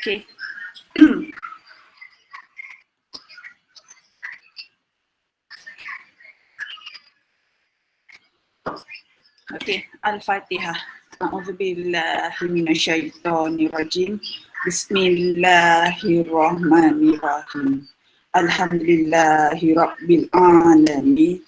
Okay. Okay, Al-Fatihah. A'udzubillahi minasyaitonirrajim. Bismillahirrahmanirrahim. Alhamdulillahi rabbil alamin.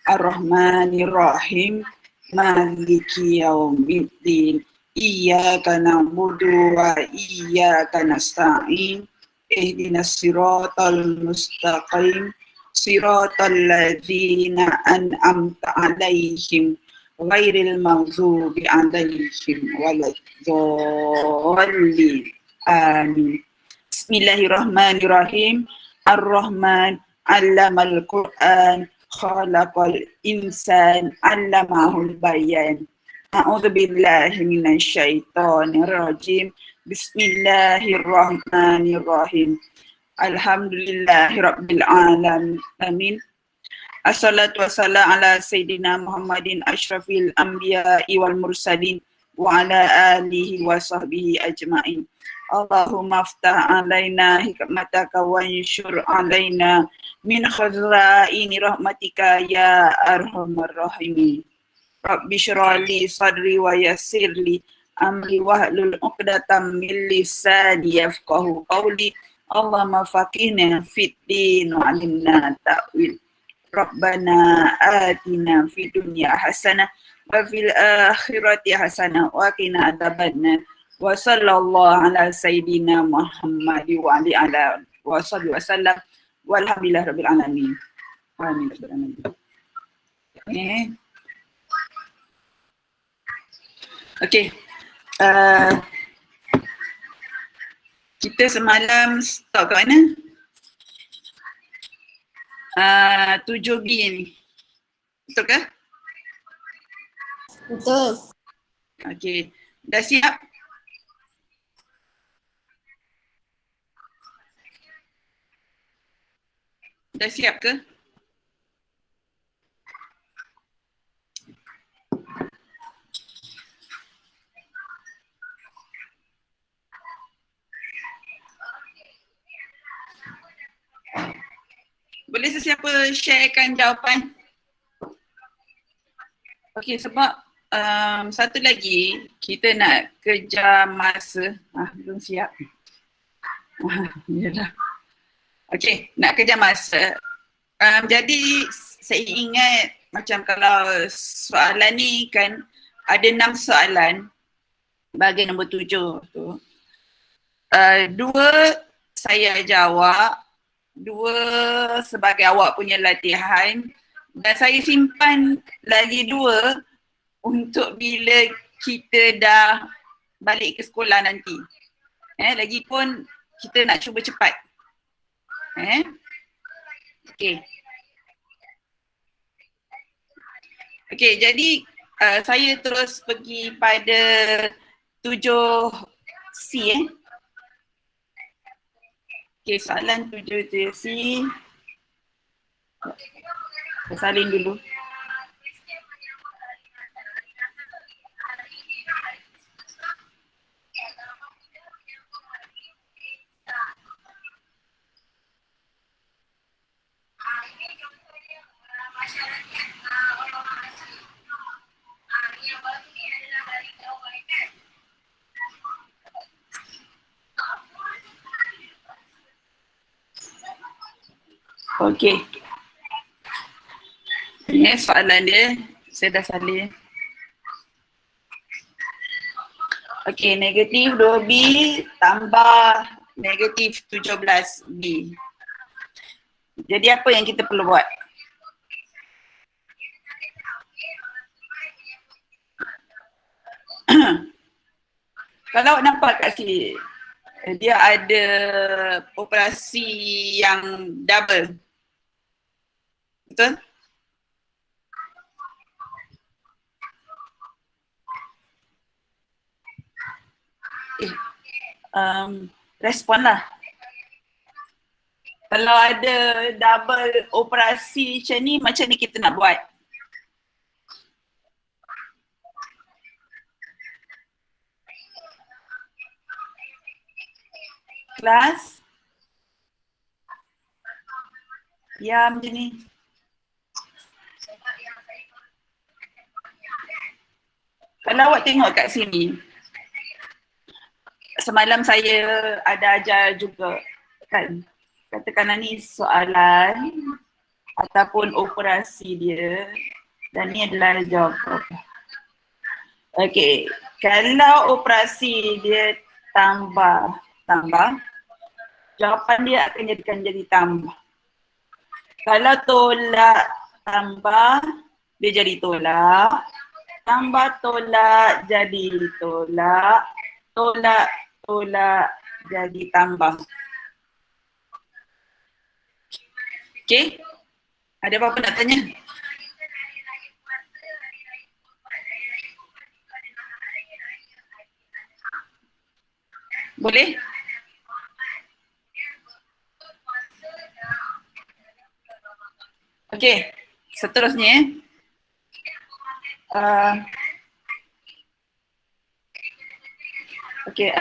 Ar-Rahmanirrahim. Maliki yaumiddin. Iyyaka na'budu wa iyyaka nasta'in. Ihdinas siratal mustaqim. Siratal ladzina an'amta 'alaihim ghairil maghdubi 'alaihim waladdallin. Amin. Bismillahirrahmanirrahim. Ar-Rahman 'allamal Qur'an khalaqal insan 'allamahul bayan. A'udzu billahi minasyaitonir rajim. Bismillahirrahmanirrahim. Alhamdulillahirabbil alamin. Assalatu wassalamu ala sayyidina Muhammadin asyrafil anbiya'i wal mursalin wa ala alihi wa sahbihi ajma'in. Allahumma aftah alaina hikmataka wa anshur alaina min khaza'ini rahmatika ya arhamar rahimin. Rabbi shrah li sadri wa yassir li amri wahlul 'uqdatam min lisani yafqahu qawli. Allahumma faqihna fid din wa 'allimna ta'wil. Rabbana atina fid dunya hasanah wa fil akhirati hasanah wa qina adzabannar. Wa sallallahu ala sayyidina Muhammad wa ala alihi wasallam. Walhamdulillahi rabbil alamin. Amin. Okay. Kita semalam stop kat mana? 7B ni. Betul ke? Betul. Okay. Dah siap? Dah siap ke? Boleh sesiapa sharekan jawapan? Okey, sebab satu lagi kita nak kejar masa. Belum siap. Yalah. Okey, nak kejar masa. Jadi saya ingat macam kalau soalan ni kan ada 6 soalan bahagian nombor 7 tu. 2 saya jawab, 2 sebagai awak punya latihan dan saya simpan lagi 2 untuk bila kita dah balik ke sekolah nanti. Lagipun kita nak cuba cepat. Okey. Okey, jadi saya terus pergi pada 7C. Okey, soalan 7C. Saya salin dulu. Okey. Ini soalan dia. Saya dah salin. Okey, negatif 2B tambah negatif 17B. Jadi apa yang kita perlu buat? Kalau nampak kat sini, dia ada operasi yang double. Betul? Responlah. Kalau ada double operasi macam ni kita nak buat? Kelas? Ya, macam ni. Kalau awak tengok kat sini, semalam saya ada ajar juga kan. Katakanlah ni soalan ataupun operasi dia dan ni adalah jawapan. Okey, kalau operasi dia tambah, jawapan dia akan jadi tambah. Kalau tolak tambah, dia jadi tolak. Tambah tolak jadi tolak. Tolak jadi tambah. Okey? Ada apa-apa nak tanya? Boleh? Okey, seterusnya. Okey,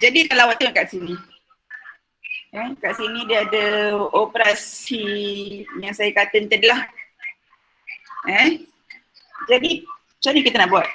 jadi kalau awak tengok kat sini. Kat sini dia ada operasi yang saya kata tadi lah. Jadi, macam ni kita nak buat?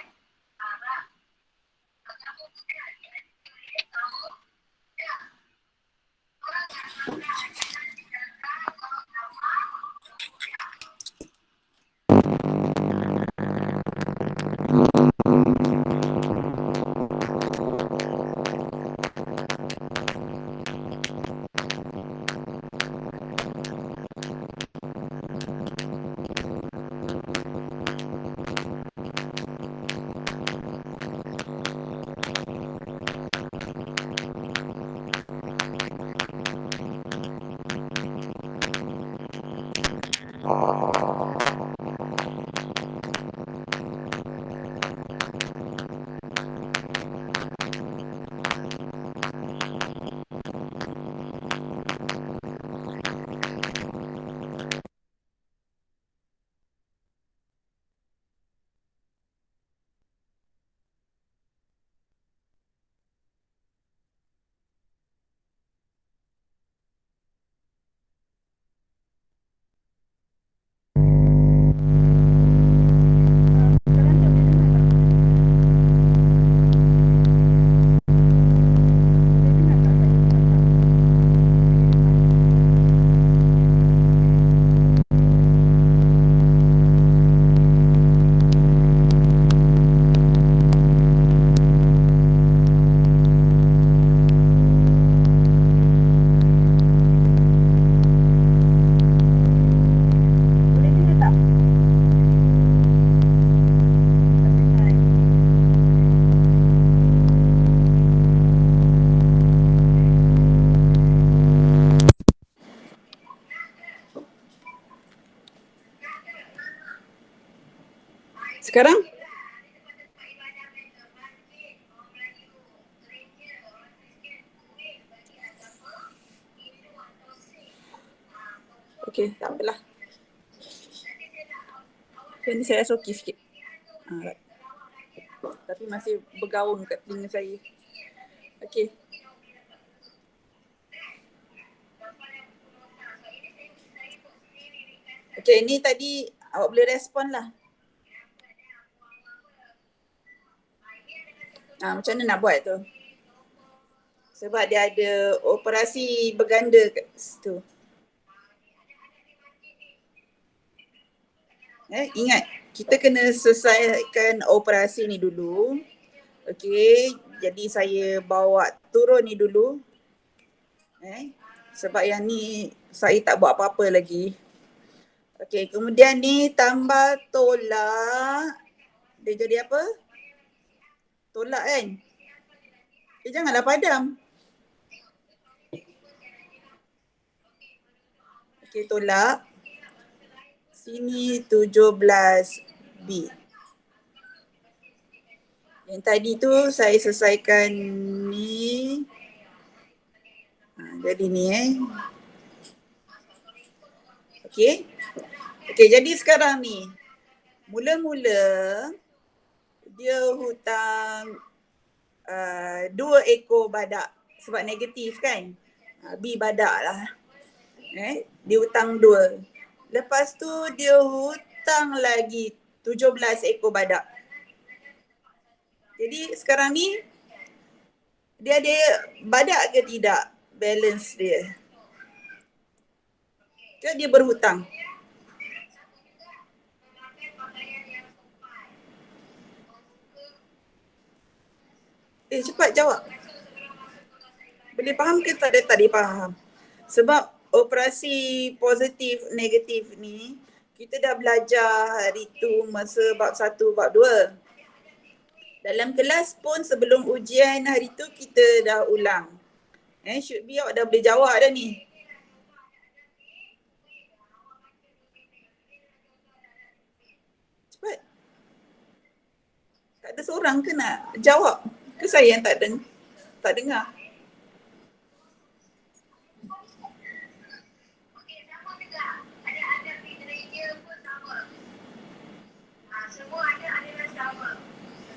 Sekarang? Okey, tak apalah. Ini saya soki sikit. Tapi masih bergaung kat telinga saya. Okey. Okey, ni tadi awak boleh respon lah. Macam mana nak buat tu? Sebab dia ada operasi berganda kat situ. Ingat, kita kena selesaikan operasi ni dulu. Okey, jadi saya bawa turun ni dulu. Sebab yang ni saya tak buat apa-apa lagi. Okey, kemudian ni tambah tolak. Dia jadi apa? Tolak kan? Janganlah padam. Okey, tolak. Sini 17B. Yang tadi tu saya selesaikan ni. Jadi ni Okey. Okey, jadi sekarang ni. Mula-mula dia hutang 2 ekor badak. sebab negatif kan. B badak lah. Dia hutang 2. Lepas tu dia hutang lagi 17 ekor badak. Jadi sekarang ni dia ada badak ke tidak balance dia? Ke dia berhutang? Cepat jawab. Boleh faham ke tak dia faham? Sebab operasi positif negatif ni kita dah belajar hari tu masa bab 1, bab 2. Dalam kelas pun sebelum ujian hari tu kita dah ulang. Should be awak dah boleh jawab dah ni. Cepat. Tak ada seorang ke nak jawab? Ke saya yang tak dengar?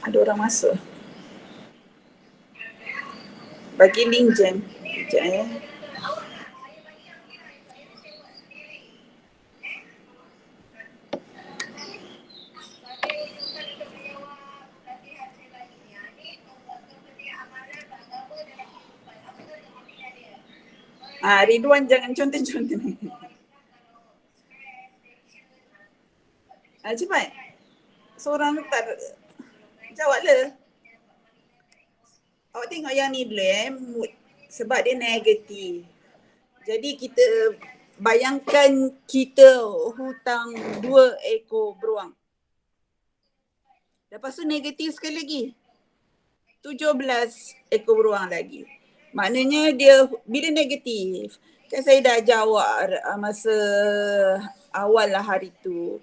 Ada orang masuk. Bagi link jam. Sekejap ya. Ridwan jangan contoh-contoh. Cepat. Seorang tak jawablah. Awak tengok yang ni dulu mood. Sebab dia negatif. Jadi kita bayangkan kita hutang 2 ekor beruang. Lepas tu negatif sekali lagi. 17 ekor beruang lagi. Maknanya dia bila negatif, kan saya dah jawab masa awal lah hari tu.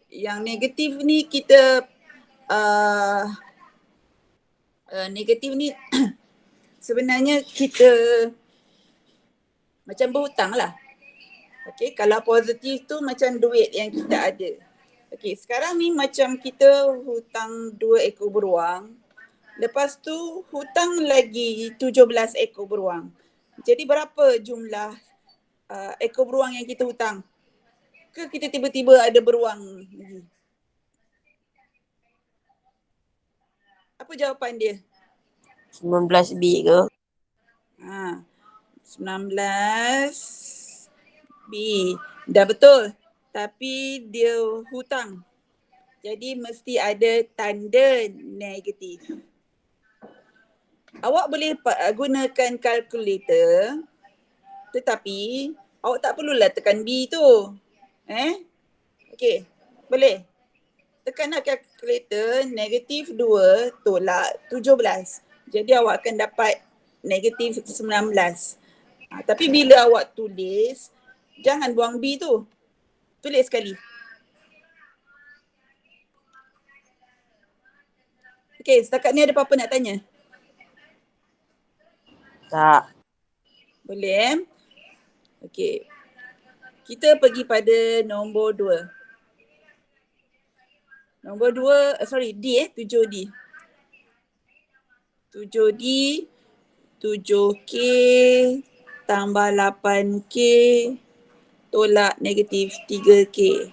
Yang negatif ni kita negatif ni sebenarnya kita macam berhutang lah. Okay, kalau positif tu macam duit yang kita ada. Okay, sekarang ni macam kita hutang 2 ekor beruang. Lepas tu hutang lagi 17 ekor beruang. Jadi berapa jumlah ekor beruang yang kita hutang? Ke kita tiba-tiba ada beruang lagi? Apa jawapan dia? 19B ke? 19B. Dah betul. Tapi dia hutang. Jadi mesti ada tanda negatif. Awak boleh gunakan kalkulator, tetapi awak tak perlulah tekan B tu. Okey, boleh. Tekanlah kalkulator, negatif 2 tolak 17. Jadi awak akan dapat negatif 19. Tapi bila awak tulis, jangan buang B tu. Tulis sekali. Okey, setakat ni ada apa-apa nak tanya? Tak. Boleh. Okey. Kita pergi pada nombor 2. Nombor 2, D 7D. 7D, 7K tambah 8K tolak negatif 3K.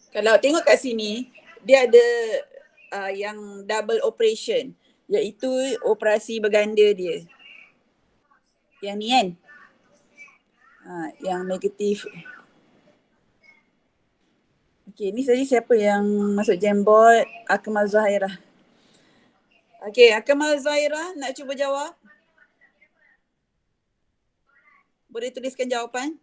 Kalau tengok kat sini, dia ada yang double operation, iaitu operasi berganda dia. Yang ni kan? Yang negatif. Okey, ni tadi siapa yang masuk Jamboard? Akmal Zahirah. Okey, Akmal Zahirah nak cuba jawab? Boleh tuliskan jawapan?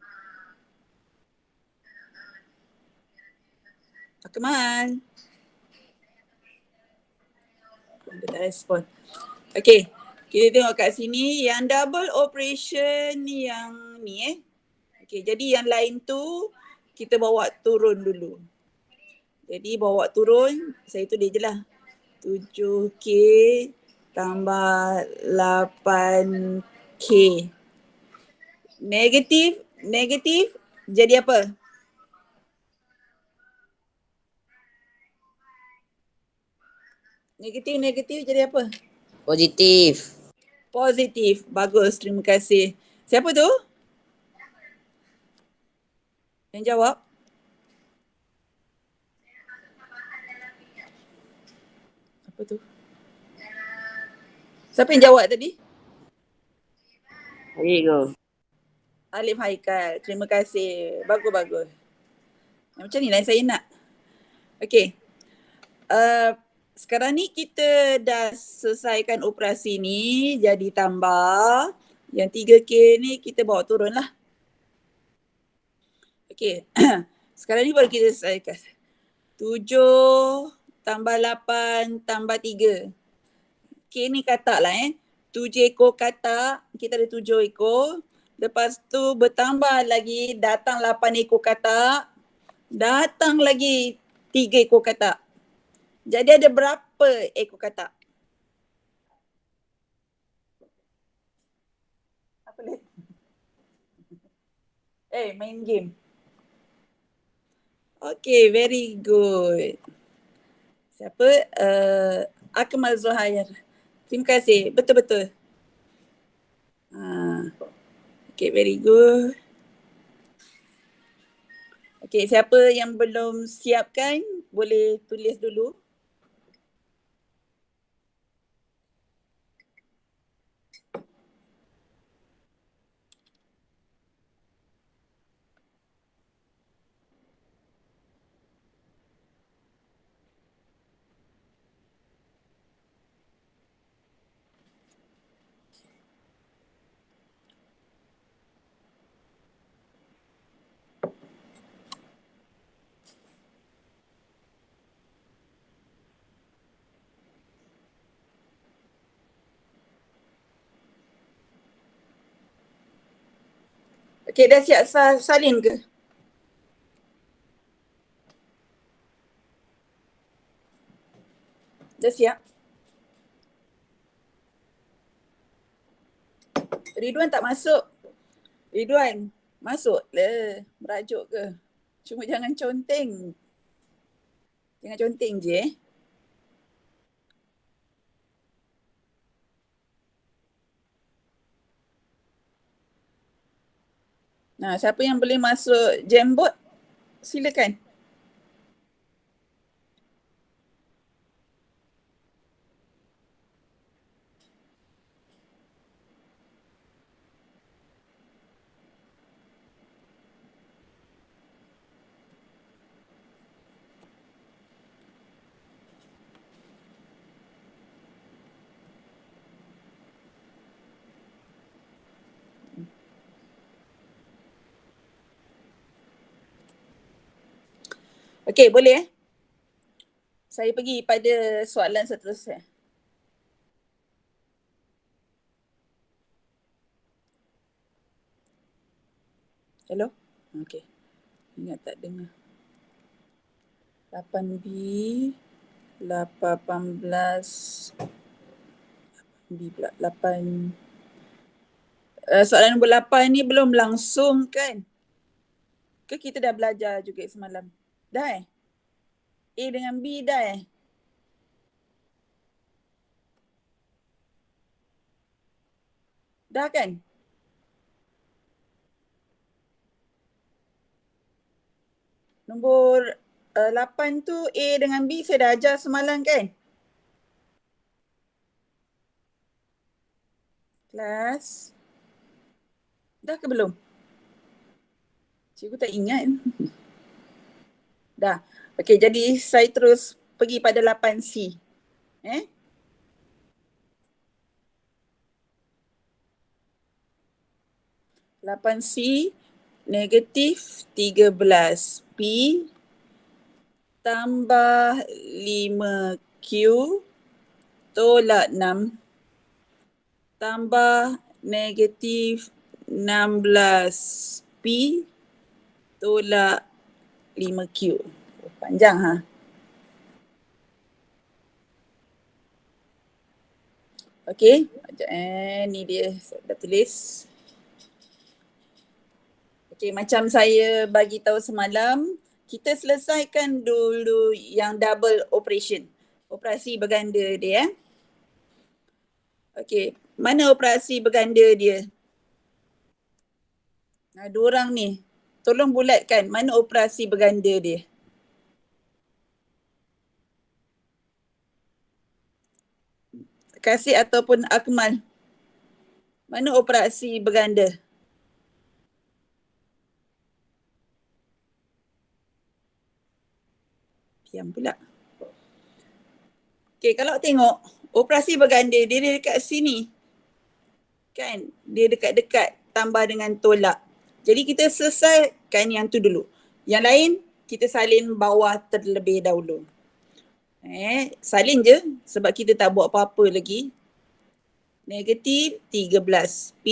Akmal. Dia tak respon. Okey, kita tengok kat sini yang double operation yang ni Okey, jadi yang lain tu kita bawa turun dulu. Jadi bawa turun, saya tulis je lah. 7K tambah 8K. Negatif jadi apa? Negatif jadi apa? Positif. Positif. Bagus, terima kasih. Siapa tu? Yang jawab? Apa tu? Siapa yang jawab tadi? Baik ke? Alif Haikal. Terima kasih. Bagus. Macam ni lah saya nak. Okey. Sekarang ni kita dah selesaikan operasi ni jadi tambah. Yang 3K ni kita bawa turun lah. Okey. Sekarang ni baru kita selesaikan. 7 tambah 8 tambah 3. K ni katak lah 7 ekor katak. Kita ada 7 ekor. Lepas tu bertambah lagi datang 8 ekor katak. Datang lagi 3 ekor katak. Jadi ada berapa ekor katak? Apa lagi? Main game. Okay, very good. Siapa? Akmal Zuhair. Terima kasih. Betul-betul. Okay, very good. Okay, siapa yang belum siapkan boleh tulis dulu. Okay, dah siap salin ke? Dah siap? Ridwan tak masuk. Ridwan, masuk le. Merajuk ke? Cuma jangan conteng. Jangan conteng je Nah, siapa yang boleh masuk Jamboard, silakan. Okey, boleh Saya pergi pada soalan seterusnya. Hello? Okey. Ingat tak dengar. 8B, 18B pula, 8. Soalan nombor 8 ni belum langsung kan? Ke kita dah belajar juga semalam? Dah A dengan B dah Dah kan? Nombor 8 tu A dengan B saya dah ajar semalam kan? Kelas. Dah ke belum? Cikgu tak ingat. Dah. Okey, jadi saya terus pergi pada 8C. 8C negatif 13P tambah 5Q tolak 6 tambah negatif 16P tolak 5Q. Panjang Okey, ni dia saya dah tulis. Okey, macam saya bagi tahu semalam, kita selesaikan dulu yang double operation. Operasi berganda dia. Okey, mana operasi berganda dia? Dua orang ni. Tolong bulatkan mana operasi berganda dia. Kasih ataupun Akmal. Mana operasi berganda? Diam pula. Okey, kalau tengok operasi berganda dia dekat sini. Kan? Dia dekat-dekat tambah dengan tolak. Jadi kita selesaikan yang tu dulu. Yang lain kita salin bawah terlebih dahulu. Salin je sebab kita tak buat apa-apa lagi. Negatif 13 P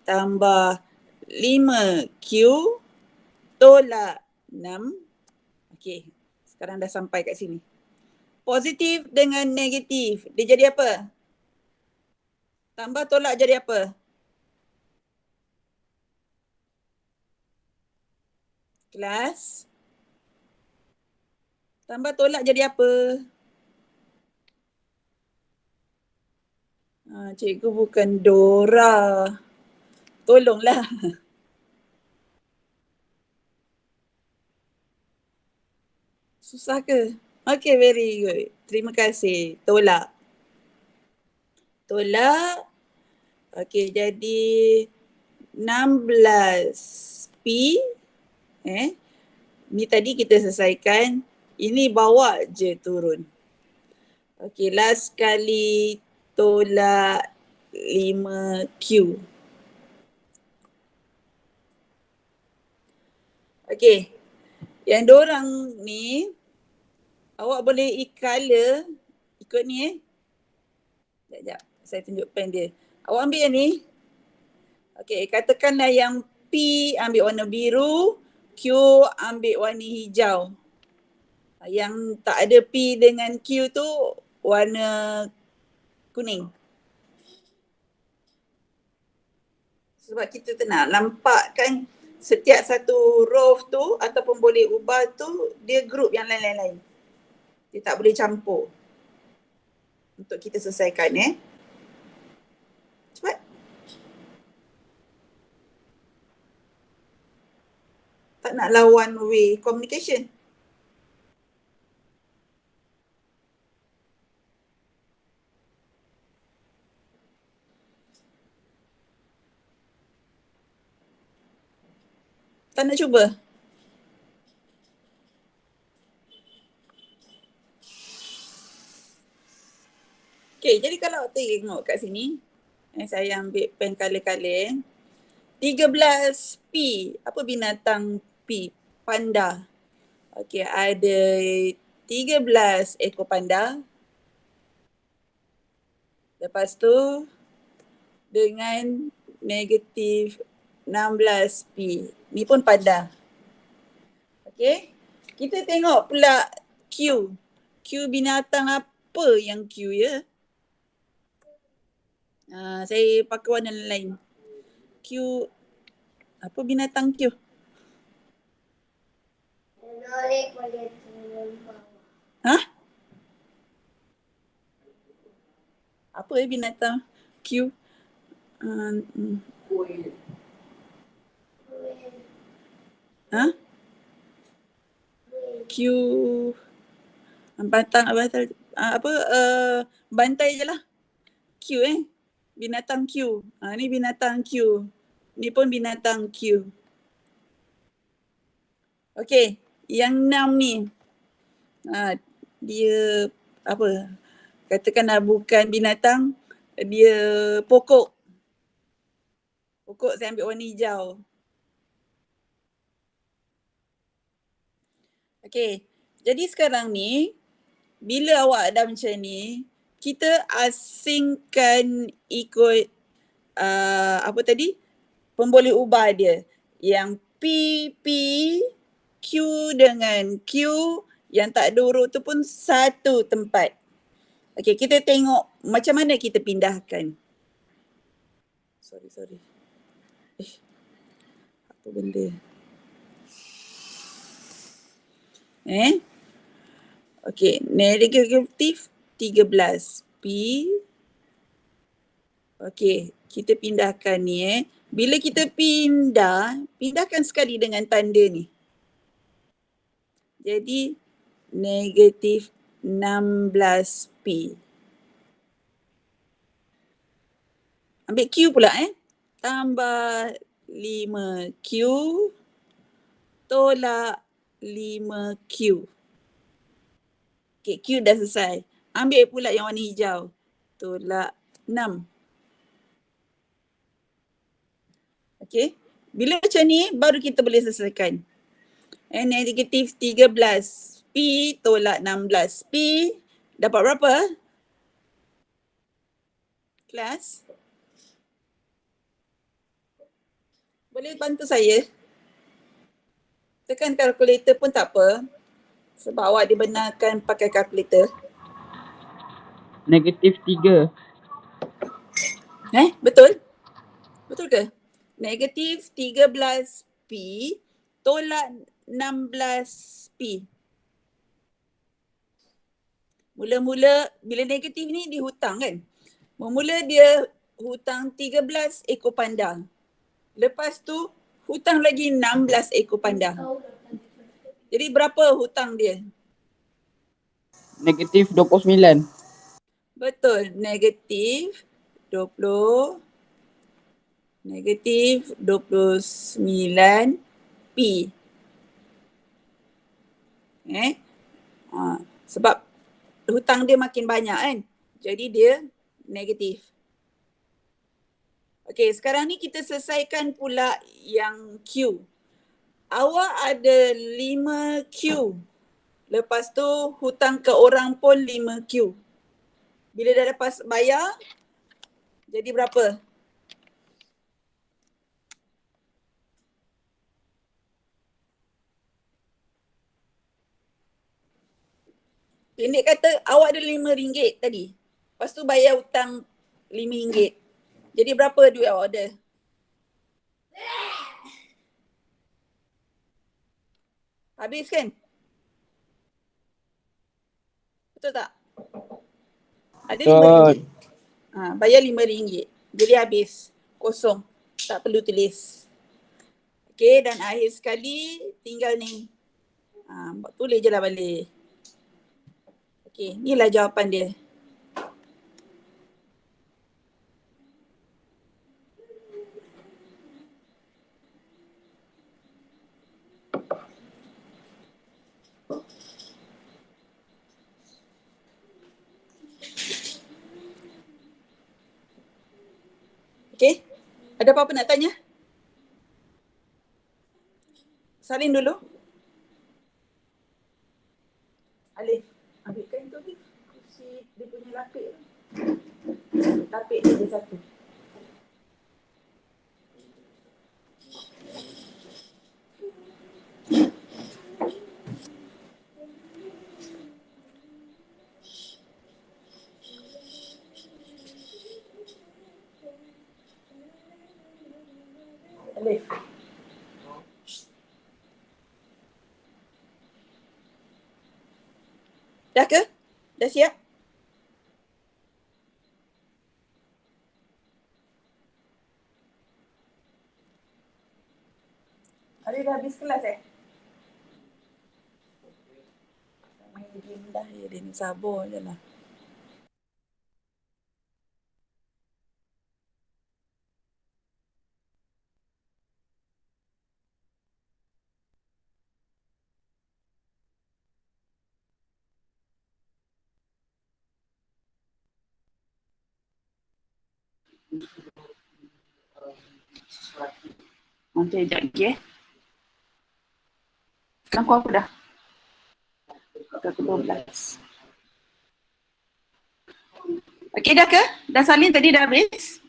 tambah 5 Q tolak 6. Okey, sekarang dah sampai kat sini. Positif dengan negatif, dia jadi apa? Tambah tolak jadi apa? Kelas. Tambah tolak jadi apa? Cikgu bukan Dora. Tolonglah. Susah ke? Okay, very good. Terima kasih. Tolak. Tolak. Okay, jadi 16 P. Ni tadi kita selesaikan. Ini bawa je turun. Okay, last kali tolak 5Q. Okay, yang dorang ni, awak boleh color ikut ni Sekejap, saya tunjuk pen dia. Awak ambil yang ni. Okay, katakanlah yang P ambil warna biru, Q ambil warna hijau. Yang tak ada P dengan Q tu warna kuning. Sebab kita nak nampakkan setiap satu row tu ataupun boleh ubah tu dia group yang lain-lain. Dia tak boleh campur. Untuk kita selesaikan Cepat. Tak naklah one way communication. Tak nak cuba? Okay, jadi kalau tengok kat sini, saya ambil pen color-color. 13 P. Apa binatang P? Panda. Okay, ada 13 ekor panda. Lepas tu, dengan negatif 16 P. Ni pun panda. Okay. Kita tengok pula Q. Q binatang apa yang Q ya? Saya pakai warna lain. Q. Apa binatang Q? Apa binatang Q? Q. Bantai je lah. Q binatang Q. Ni binatang Q. Ni pun binatang Q. Okay, yang 6 ni. Dia apa? Katakanlah bukan binatang, dia pokok. Pokok saya ambil warna hijau. Okay, jadi sekarang ni, bila awak dah macam ni, kita asingkan ikut apa tadi? Pemboleh ubah dia. Yang P, Q dengan Q, yang tak ada huruf tu pun satu tempat. Okay, kita tengok macam mana kita pindahkan. Sorry. Apa benda? Okey, negatif 13. P. Okey, kita pindahkan ni. Bila kita pindahkan sekali dengan tanda ni. Jadi negatif 16P. Ambil Q pula Tambah 5Q tolak 5Q. Okay, Q dah selesai. Ambil pula yang warna hijau. Tolak 6. Okay. Bila macam ni, baru kita boleh selesaikan. Negatif 13. P tolak 16. P dapat berapa? Kelas? Boleh bantu saya? Tekan kalkulator pun tak apa. Sebab awak dibenarkan pakai kalkulator. Negatif 3. Betul? Betul ke? Negatif 13P tolak 16P. Mula-mula bila negatif ni dihutang kan? Mula dia hutang 13 ekor panda. Lepas tu hutang lagi 16 ekor panda. Jadi berapa hutang dia? Negatif 29. Betul, negatif 20. Negatif 29P. Sebab hutang dia makin banyak kan. Jadi dia negatif. Okey, sekarang ni kita selesaikan pula yang Q. Awak ada 5Q. Lepas tu hutang ke orang pun 5Q. Bila dah lepas bayar, jadi berapa? Pendek kata awak ada RM5 tadi. Lepas tu bayar hutang RM5. Jadi berapa duit awak ada? Habis kan? Betul tak? Ada RM5. Bayar RM5. Jadi habis. Kosong. Tak perlu tulis. Okey, dan akhir sekali tinggal ni. Tulis je lah balik. Okey, inilah jawapan dia. Okey, ada apa-apa nak tanya? Salin dulu. Alif, ambilkan tu ni. Kursi dia punya lapik. Lapik dia satu. Alif. Dah ke? Dah siap? Alif dah habis kelas Main game dah ya, dia ni sabar je lah. Nanti sekejap lagi Sekarang kau apa dah? Pukul 12. Okey dah ke? Dah salin tadi dah habis?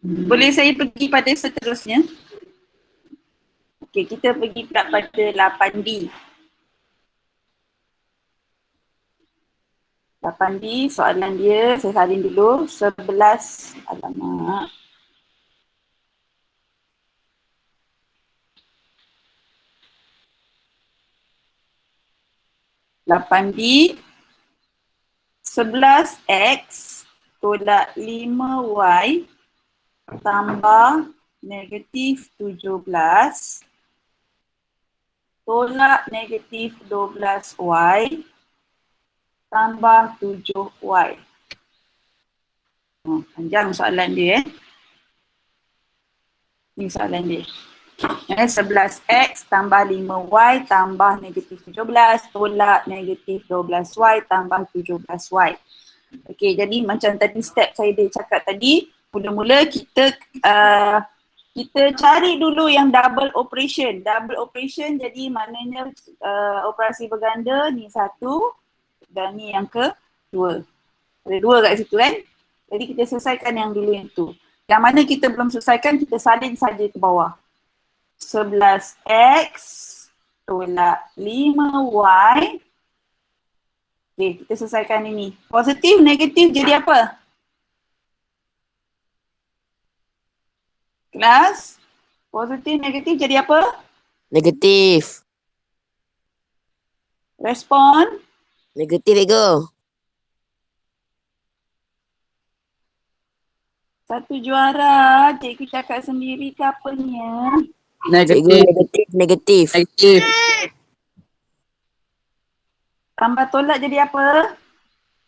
Boleh saya pergi pada seterusnya? Okey, kita pergi pula pada 8D. 8D, soalan dia, saya salin dulu. 11, alamak. 8B 11X tolak 5Y tambah negatif 17 tolak negatif 12Y tambah 7Y. Panjang soalan dia Ni soalan dia. 11X tambah 5Y tambah negatif 17 tolak negatif 12Y tambah 17Y. Okey, jadi macam tadi step saya dia cakap tadi, mula-mula kita cari dulu yang double operation. Double operation jadi maknanya operasi berganda ni satu dan ni yang kedua. Ada dua kat situ kan. Jadi kita selesaikan yang dulu yang tu. Yang mana kita belum selesaikan, kita salin saja ke bawah. 11X tolak 5Y. Okay, kita selesaikan ini. Positif, negatif jadi apa? Kelas? Positif, negatif jadi apa? Negatif. Respon? Negatif, Ego. Satu juara. Cikgu cakap sendiri ke apanya? Cikgu, negatif. Negatif. Tambah tolak jadi apa?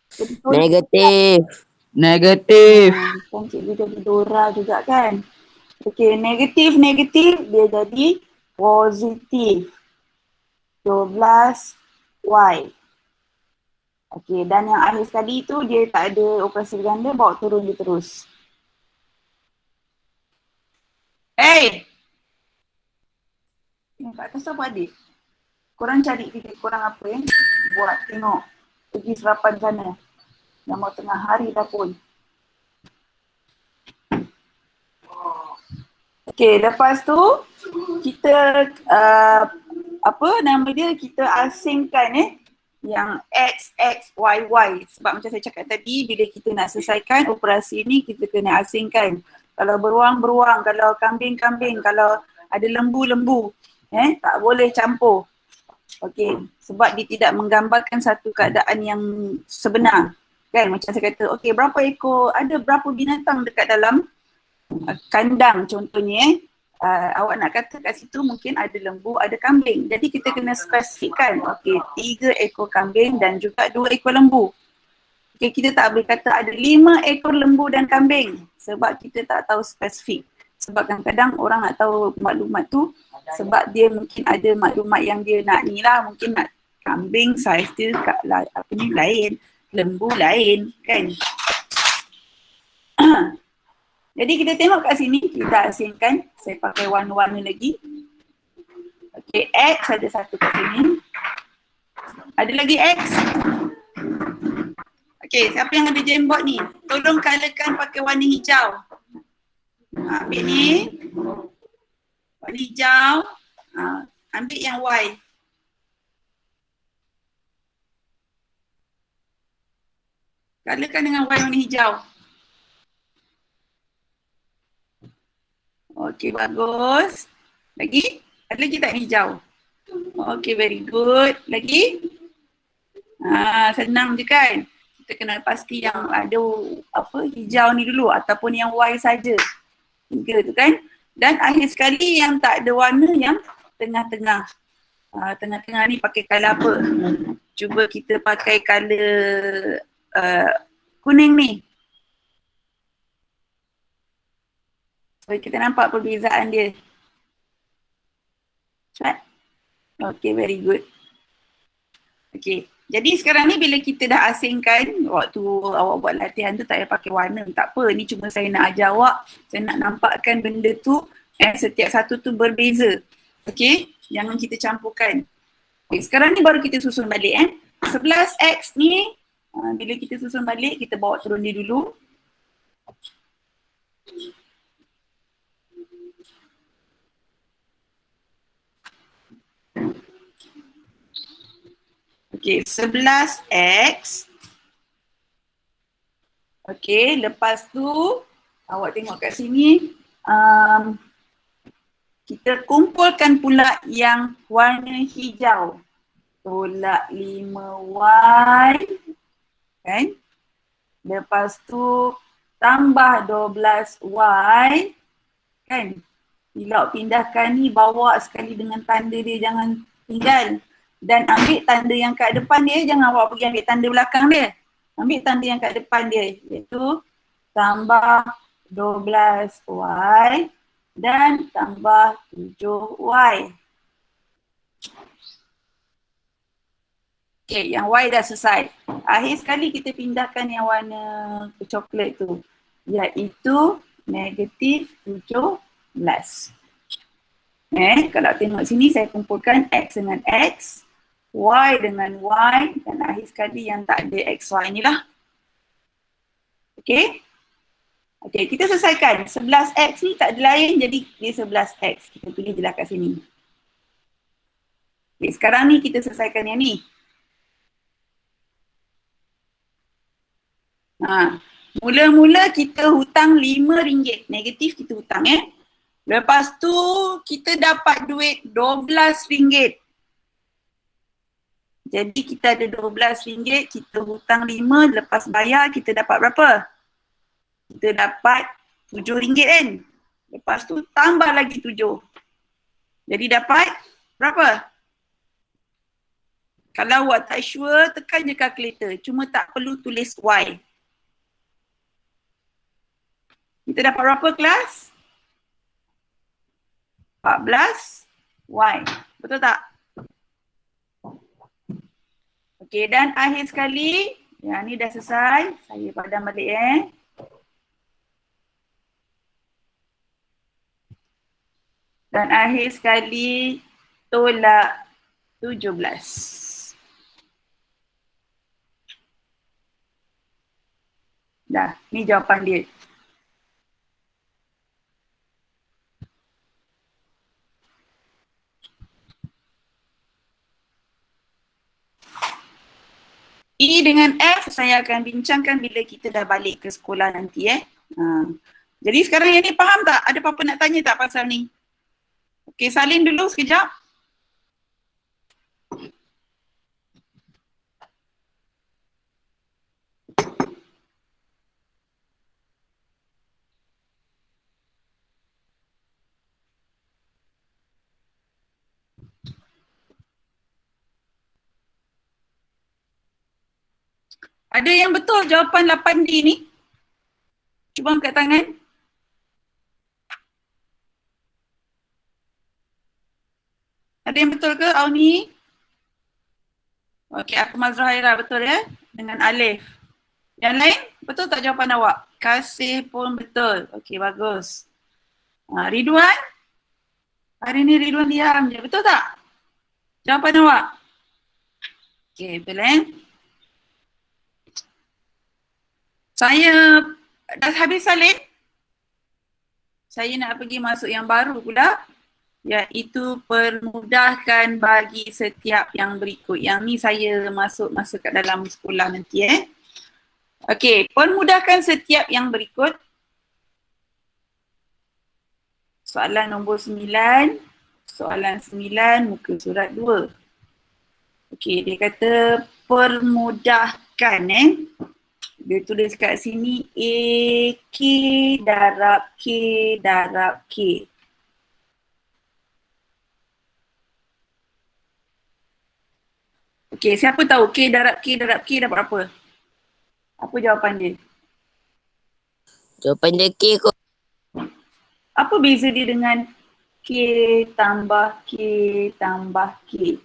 Jadi tolak. Negatif. Negatif. Kan cikgu jadi Dora juga kan? Okey, negatif dia jadi positif. 12Y. Okey, dan yang akhir sekali tu dia tak ada operasi berganda, bawa turun dia terus. Hey! Kat atas apa adik? Korang cari titik korang apa buat tengok pergi serapan sana. Yang mau tengah hari dah pun. Okey, lepas tu kita apa nama dia, kita asingkan yang X, Y, Y. Sebab macam saya cakap tadi, bila kita nak selesaikan operasi ni, kita kena asingkan. Kalau beruang, kalau kambing, kalau ada lembu, tak boleh campur. Okey, sebab dia tidak menggambarkan satu keadaan yang sebenar. Kan, macam saya kata, okey berapa ekor, ada berapa binatang dekat dalam kandang contohnya awak nak kata kat situ mungkin ada lembu, ada kambing. Jadi kita kena spesifikkan, okey 3 ekor kambing dan juga 2 ekor lembu. Okey, kita tak boleh kata ada 5 ekor lembu dan kambing sebab kita tak tahu spesifik. Sebab kadang-kadang orang nak tahu maklumat tu sebab dia mungkin ada maklumat yang dia nak ni lah, mungkin nak kambing saiz dia apa ni lain, lembu lain kan. Jadi kita tengok kat sini, kita asingkan, saya pakai warna-warna lagi. Okey, X ada satu kat sini. Ada lagi X. Okey, siapa yang ada Jamboard ni? Tolong colourkan pakai warna hijau. Ambil ni. Warna hijau. Ambil yang Y. Colourkan dengan Y warna hijau. Okey, bagus. Lagi? Ada lagi tak hijau? Okey, very good. Lagi? Senang je kan? Kita kena pasti yang ada apa hijau ni dulu ataupun yang Y saja. 3 tu kan? Dan akhir sekali yang tak ada warna yang tengah-tengah. Tengah-tengah ni pakai colour apa? Cuba kita pakai colour kuning ni. So kita nampak perbezaan dia. Right? Okay, very good. Okay, jadi sekarang ni bila kita dah asingkan, waktu awak buat latihan tu tak payah pakai warna. Tak apa, ni cuma saya nak ajar awak, saya nak nampakkan benda tu setiap satu tu berbeza. Okay, jangan kita campurkan. Okay, sekarang ni baru kita susun balik 11X ni, bila kita susun balik, kita bawa turun dia dulu. Okey, 11X. Okey, lepas tu awak tengok kat sini. Kita kumpulkan pula yang warna hijau. tolak 5Y kan. Lepas tu tambah 12Y kan. Bila awak pindahkan ni bawa sekali dengan tanda dia, jangan tinggal. Dan ambil tanda yang kat depan dia, jangan awak pergi ambil tanda belakang dia. Ambil tanda yang kat depan dia, iaitu tambah 12Y dan tambah 7Y. Okay, yang Y dah selesai. Akhir sekali kita pindahkan yang warna coklat tu, iaitu negatif 17. Kalau tengok sini saya kumpulkan X dengan X, Y dengan Y dan akhir sekali yang tak ada XY ni lah. Okay? Okay, kita selesaikan. 11X ni tak ada lain jadi dia 11X. Kita tulis je lah kat sini. Okay, sekarang ni kita selesaikan yang ni. Mula-mula kita hutang RM5. Negatif kita hutang Lepas tu kita dapat duit RM12. Jadi kita ada RM12, kita hutang 5, lepas bayar kita dapat berapa? Kita dapat RM7 kan? Lepas tu tambah lagi 7. Jadi dapat berapa? Kalau awak tak sure, tekan je calculator. Cuma tak perlu tulis Y. Kita dapat berapa kelas? 14Y. Betul tak? Okey, dan akhir sekali, yang ni dah selesai. Saya padam balik Dan akhir sekali, tolak 17. Dah, ni jawapan dia. E dengan F saya akan bincangkan bila kita dah balik ke sekolah nanti Jadi sekarang yang ni faham tak? Ada apa-apa nak tanya tak pasal ni? Okey, salin dulu sekejap. Ada yang betul jawapan 8D ni? Cuba angkat tangan. Ada yang betul ke Auni? Okey, aku Mazrah Haira betul dengan Alif. Yang lain betul tak jawapan awak? Kasih pun betul. Okey, bagus. Ridwan? Hari ni Ridwan diam je. Betul tak? Jawapan awak? Okey, betul Saya dah habis salin. Saya nak pergi masuk yang baru pula, iaitu permudahkan bagi setiap yang berikut. Yang ni saya masuk kat dalam sekolah nanti Okey, permudahkan setiap yang berikut. Soalan nombor 9. Soalan 9 muka surat 2. Okey, dia kata permudahkan Dia tulis kat sini AK darab K darab K. Okey, siapa tahu K darab K darab K dapat apa? Apa jawapan dia? Jawapan dia K kot. Apa beza dia dengan K tambah K tambah K?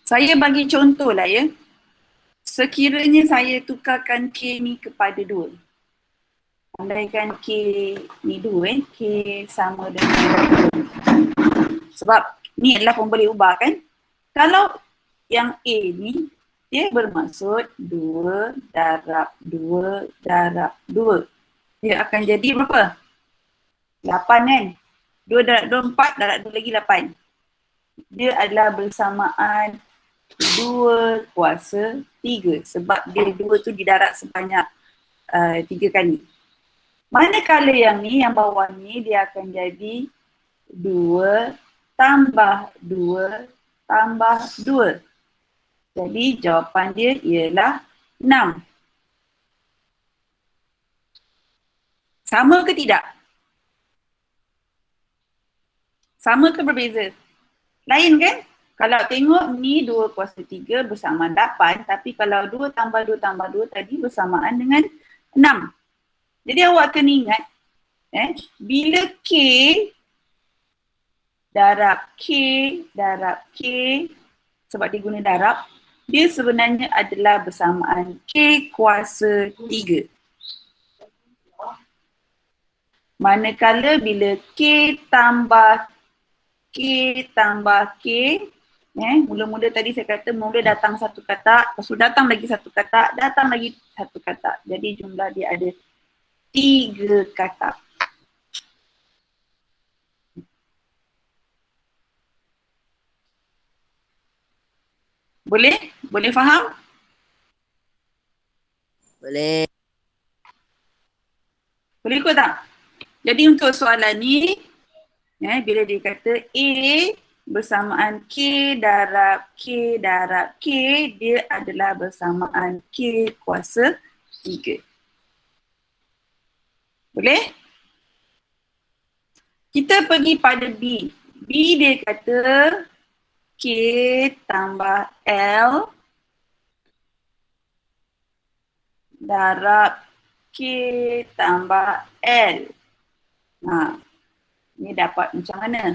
Saya bagi contoh lah Sekiranya saya tukarkan K ni kepada 2. Andaikan K ni 2 K sama dengan 2. Sebab ni adalah pemboleh ubah kan. Kalau yang A ni dia bermaksud 2 darab 2 darab 2. Dia akan jadi berapa? 8 kan? 2 darab 2 4, darab 2 lagi 8. Dia adalah bersamaan 2 kuasa 3 sebab dia 2 tu didarab sebanyak 3 kali. Manakala yang ni, yang bawah ni dia akan jadi 2 tambah 2 tambah 2. Jadi jawapan dia ialah 6. Sama ke tidak? Sama ke berbeza? Lain kan? Kalau tengok ni 2 kuasa 3 bersamaan 8, tapi kalau 2 tambah 2 tambah 2 tadi bersamaan dengan 6. Jadi awak kena ingat, bila K darab K, sebab dia guna darab, dia sebenarnya adalah bersamaan K kuasa 3. Manakala bila K tambah K, mula-mula tadi saya kata mula datang satu katak, lepas tu datang lagi satu katak, datang lagi satu katak. Jadi jumlah dia ada 3 katak. Boleh? Boleh faham? Boleh. Boleh ikut tak? Jadi untuk soalan ni, bila dia kata A bersamaan K darab K, dia adalah bersamaan K kuasa 3. Boleh? Kita pergi pada B. B dia kata K tambah L darab K tambah L. Ni dapat macam mana?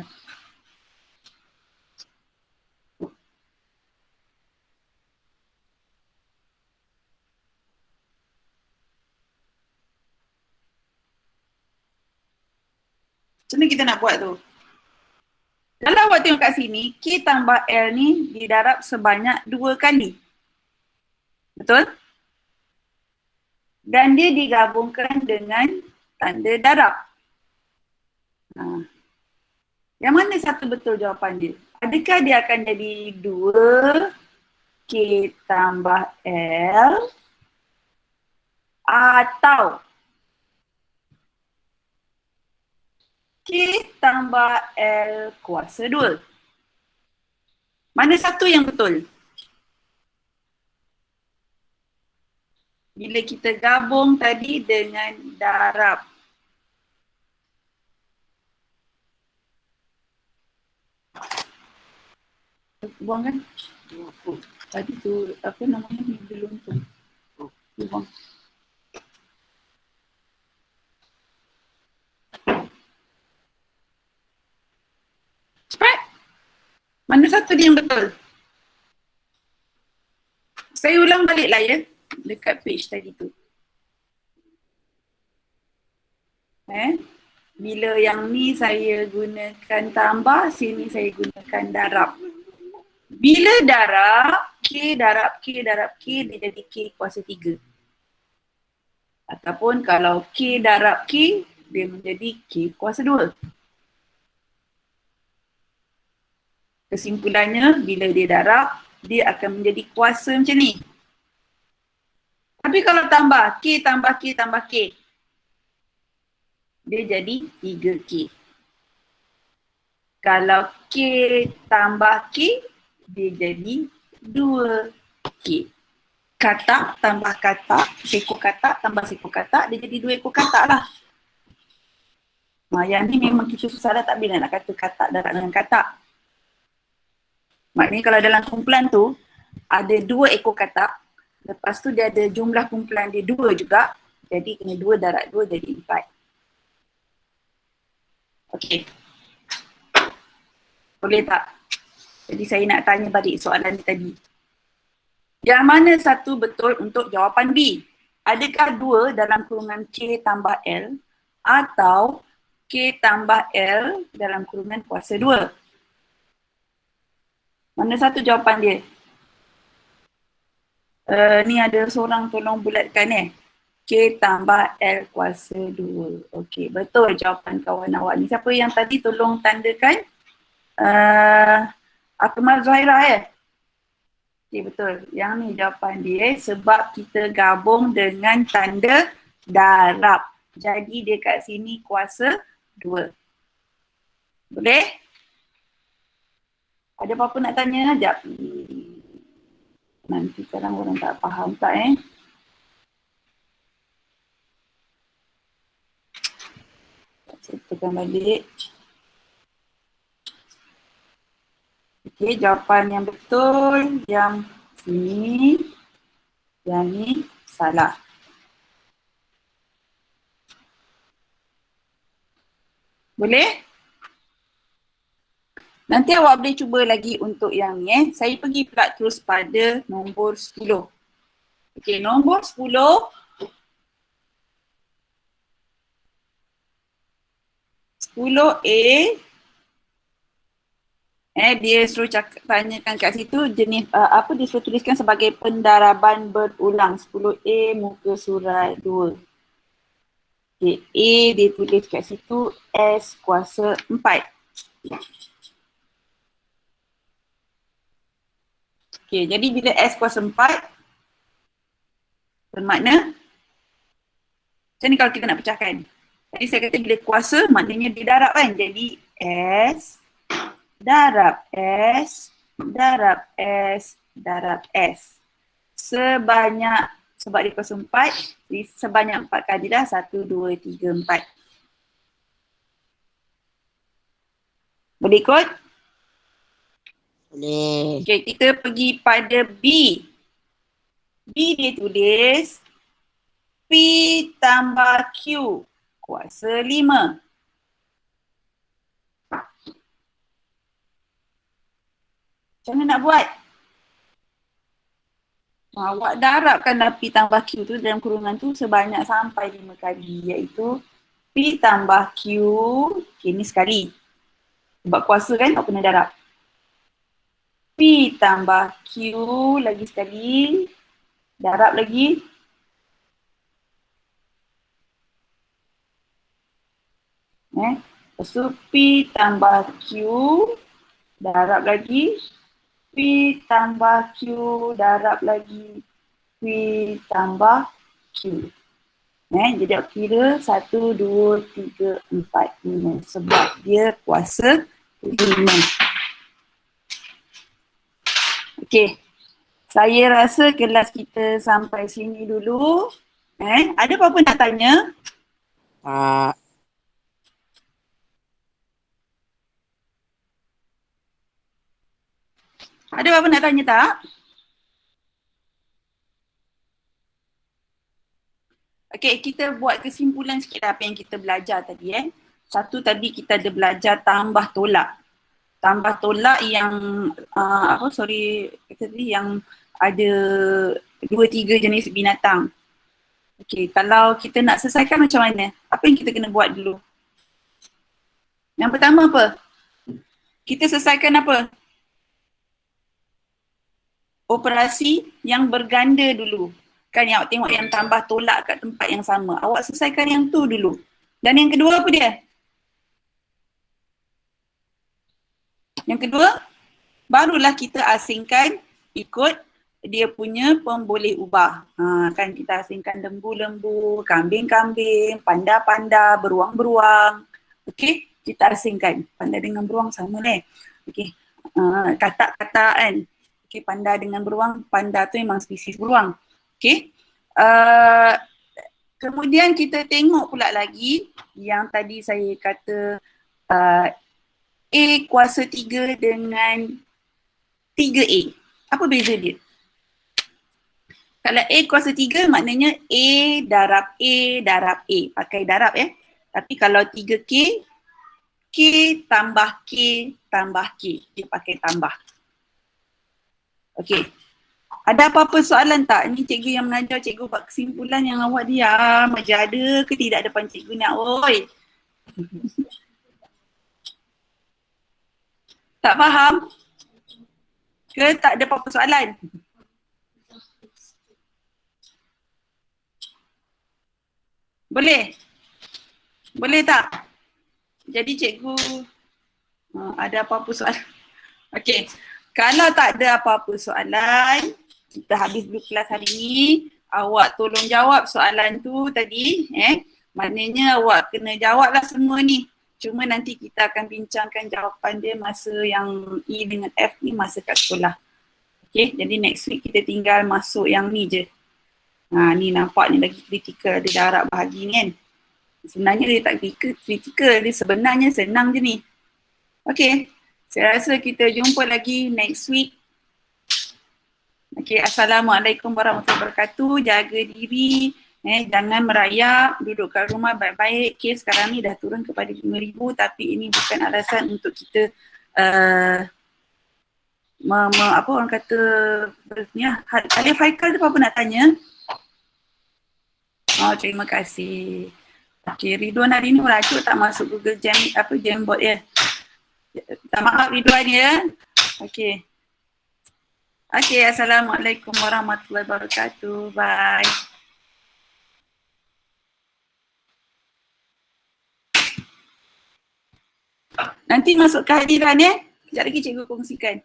Macam mana kita nak buat tu? Kalau awak tengok kat sini, K tambah L ni didarab sebanyak 2 kali. Betul? Dan dia digabungkan dengan tanda darab. Yang mana satu betul jawapan dia? Adakah dia akan jadi 2 K tambah L atau K tambah L kuasa 2? Mana satu yang betul? Bila kita gabung tadi dengan darab. Buang kan? Tadi tu apa namanya ni belum tu. Buang. Cepat. Mana satu dia yang betul? Saya ulang baliklah ya. Dekat page tadi tu. Bila yang ni saya gunakan tambah, sini saya gunakan darab. Bila darab, K darab K darab K, dia jadi K kuasa 3. Ataupun kalau K darab K, dia menjadi K kuasa 2. Kesimpulannya, bila dia darab, dia akan menjadi kuasa macam ni. Tapi kalau tambah, K tambah K tambah K, dia jadi 3K. Kalau K tambah K, dia jadi 2K. Katak tambah katak, seekor katak tambah seekor katak, dia jadi 2 ekor katak lah. Yang ni memang kita susah dah tak bila nak kata katak darab dengan katak. Maknanya kalau dalam kumpulan tu, ada 2 ekor katak, lepas tu dia ada jumlah kumpulan dia 2 juga, jadi kena 2 darab 2 jadi 4. Okey. Boleh tak? Jadi saya nak tanya balik soalan ni tadi. Yang mana satu betul untuk jawapan B? Adakah 2 dalam kurungan K tambah L atau K tambah L dalam kurungan kuasa 2? Mana satu jawapan dia? Ni ada seorang tolong bulatkan K tambah L kuasa 2. Okey, betul jawapan kawan awak ni. Siapa yang tadi tolong tandakan? Akmal Zuhairah Okey, betul. Yang ni jawapan dia sebab kita gabung dengan tanda darab. Jadi dia kat sini kuasa 2. Boleh? Ada apa-apa nak tanya? Sekejap. Nanti kadang orang tak faham tak Saya tekan balik. Okey, jawapan yang betul yang sini. Yang ni salah. Boleh? Nanti awak boleh cuba lagi untuk yang ni Saya pergi pula terus pada nombor 10. Okey, nombor 10. 10A. Dia suruh tanyakan kat situ jenis apa dia suruh tuliskan sebagai pendaraban berulang 10A muka surat 2. Okay, A dia tulis kat situ S kuasa 4. Okay, jadi bila S kuasa 4 bermakna macam ni kalau kita nak pecahkan. Tadi saya kata bila kuasa maknanya dia darab kan. Jadi S darab S darab S darab S. Sebanyak, sebab dia kuasa 4, sebanyak 4 kali dah. 1, 2, 3, 4. Boleh ikut? Boleh. Okay, kita pergi pada B. B dia tulis P tambah Q kuasa 5. Macam mana nak buat? Awak darabkanlah P tambah Q tu dalam kurungan tu sebanyak sampai 5 kali, iaitu P tambah Q, okay, ni sekali. Sebab kuasa kan, awak kena darab. P tambah Q lagi sekali, darab lagi. Lepas tu P tambah Q, darab lagi. P tambah Q, darab lagi. P tambah Q. Jadi awak kira 1, 2, 3, 4, 5. Sebab dia kuasa 5. Okey. Saya rasa kelas kita sampai sini dulu. Ada apa-apa nak tanya? Tak. Ada apa-apa nak tanya tak? Okey, kita buat kesimpulan sikit apa yang kita belajar tadi. Satu tadi kita ada belajar tambah tolak. Tambah tolak yang yang ada 2-3 jenis binatang. Okey, kalau kita nak selesaikan macam mana? Apa yang kita kena buat dulu? Yang pertama apa? Kita selesaikan apa? Operasi yang berganda dulu. Kan yang awak tengok yang tambah tolak kat tempat yang sama. Awak selesaikan yang tu dulu. Dan yang kedua apa dia? Yang kedua, barulah kita asingkan ikut dia punya pemboleh ubah. Kan kita asingkan lembu-lembu, kambing-kambing, panda-panda, beruang-beruang. Okey, kita asingkan. Panda dengan beruang sama lah. Okey, katak-katak kan. Okey, panda dengan beruang, panda tu memang spesies beruang. Okey. Kemudian kita tengok pula lagi yang tadi saya kata A kuasa 3 dengan 3A. Apa beza dia? Kalau A kuasa 3 maknanya A darab A darab A. Pakai darab Tapi kalau 3K, K tambah K tambah K. Dia pakai tambah. Okey. Ada apa-apa soalan tak? Ni cikgu yang mengajar, cikgu buat kesimpulan yang awak diam. Aja ada ke tidak depan cikgu nak? Oi. Tak faham? Ke tak ada apa-apa soalan? Boleh? Boleh tak? Jadi cikgu ada apa-apa soalan? Okey. Kalau tak ada apa-apa soalan, kita habis dulu kelas hari ni. Awak tolong jawab soalan tu tadi. Maknanya awak kena jawablah semua ni. Cuma nanti kita akan bincangkan jawapan dia masa yang E dengan F ni masa kat sekolah. Okay, jadi next week kita tinggal masuk yang ni je. Ni nampak ni lagi kritikal, dia darab bahagi ni kan. Sebenarnya dia tak kritikal, dia sebenarnya senang je ni. Okay, saya rasa kita jumpa lagi next week. Okay, Assalamualaikum warahmatullahi wabarakatuh. Jaga diri, jangan merayap, duduk kat rumah baik-baik. Kes sekarang ni dah turun kepada 5,000 tapi ini bukan alasan untuk kita apa orang kata ni lah. Alif Haikal tu apa nak tanya? Terima kasih. Okay, Ridwan hari ni merajuk tak masuk Google Jamboard ya. Tak maaf Ridwan ya. Okay. Okay, Assalamualaikum warahmatullahi wabarakatuh. Bye. Nanti masuk kehadiran ya. Sekejap lagi cikgu kongsikan.